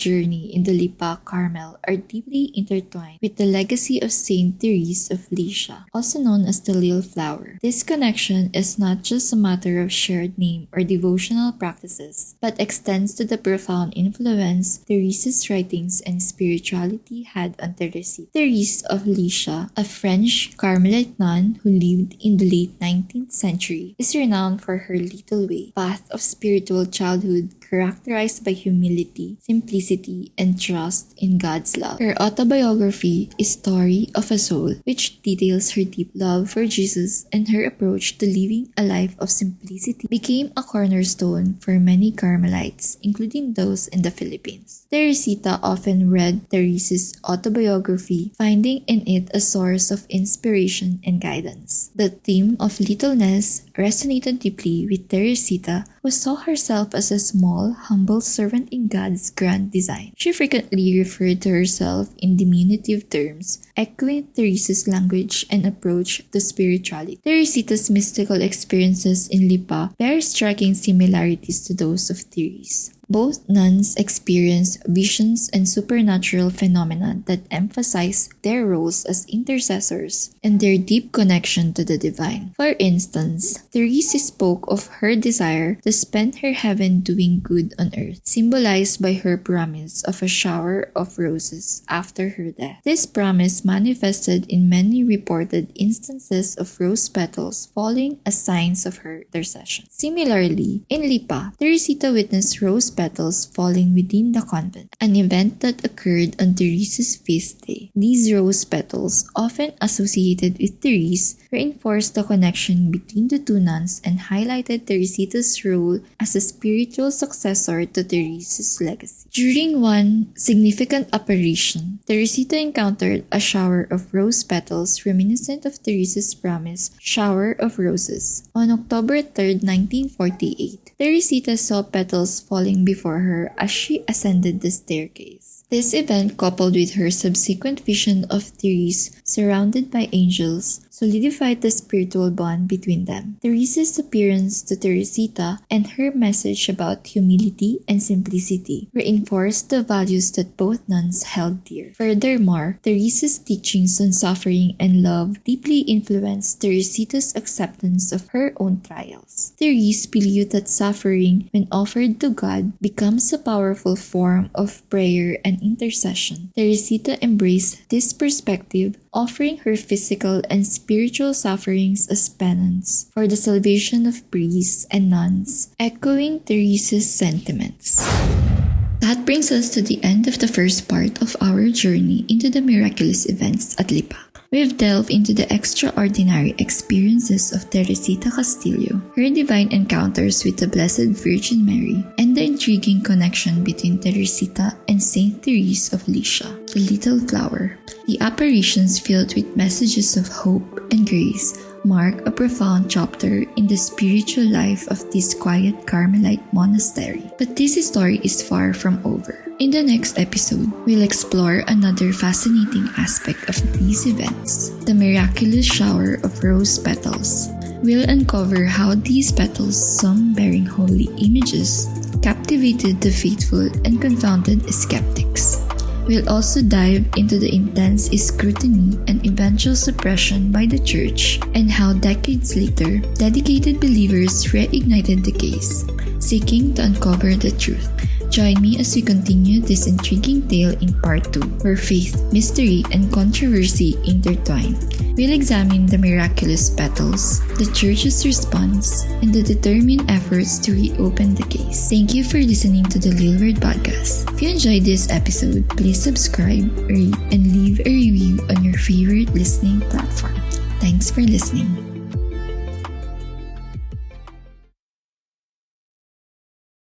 journey in the Lipa Carmel are deeply intertwined with the legacy of Saint Thérèse of Lisieux, also known as the Lil Flower. This connection is not just a matter of shared name or devotional practices, but extends to the profound influence Thérèse's writings and spirituality had on Teresita. Thérèse of Lisieux, a French Carmelite nun who lived in the late 19th century, is renowned for her little way path of spiritual childhood characterized by humility, simplicity, and trust in God's love. Her autobiography is Story of a Soul, which details her deep love for Jesus and her approach to living a life of simplicity, became a cornerstone for many Carmelites, including those in the Philippines. Teresita often read Therese's autobiography, finding in it a source of inspiration and guidance. The theme of littleness resonated deeply with Teresita, who saw herself as a small, humble servant in God's grand design. She frequently referred to herself in diminutive terms, echoing Therese's language and approach to spirituality. Teresita's mystical experiences in Lipa bear striking similarities to those of Thérèse. Both nuns experienced visions and supernatural phenomena that emphasize their roles as intercessors and their deep connection to the divine. For instance, Thérèse spoke of her desire to spend her heaven doing good on earth, symbolized by her promise of a shower of roses after her death. This promise manifested in many reported instances of rose petals falling as signs of her intercession. Similarly, in Lipa, Teresita witnessed rose petals falling within the convent, an event that occurred on Therese's feast day. These rose petals, often associated with Thérèse, reinforced the connection between the two nuns and highlighted Teresita's role as a spiritual successor to Therese's legacy. During one significant apparition, Teresita encountered a shower of rose petals reminiscent of Therese's promise, shower of roses. On October 3, 1948, Teresita saw petals falling before her as she ascended the staircase. This event, coupled with her subsequent vision of Thérèse surrounded by angels, solidified the spiritual bond between them. Therese's appearance to Teresita and her message about humility and simplicity reinforced the values that both nuns held dear. Furthermore, Therese's teachings on suffering and love deeply influenced Teresita's acceptance of her own trials. Thérèse believed that suffering, when offered to God, becomes a powerful form of prayer and intercession. Teresita embraced this perspective, offering her physical and spiritual sufferings as penance for the salvation of priests and nuns, echoing Therese's sentiments. That brings us to the end of the first part of our journey into the miraculous events at Lipa. We've delved into the extraordinary experiences of Teresita Castillo, her divine encounters with the Blessed Virgin Mary, and the intriguing connection between Teresita and Saint Thérèse of Lisieux, the Little Flower. The apparitions filled with messages of hope and grace mark a profound chapter in the spiritual life of this quiet Carmelite monastery. But this story is far from over. In the next episode, we'll explore another fascinating aspect of these events, the miraculous shower of rose petals. We'll uncover how these petals, some bearing holy images, captivated the faithful and confounded skeptics. We'll also dive into the intense scrutiny and eventual suppression by the Church and how decades later, dedicated believers reignited the case, seeking to uncover the truth. Join me as we continue this intriguing tale in Part 2, where faith, mystery, and controversy intertwine. We'll examine the miraculous petals, the Church's response, and the determined efforts to reopen the case. Thank you for listening to the LilWeird Podcast. If you enjoyed this episode, please subscribe, rate, and leave a review on your favorite listening platform. Thanks for listening.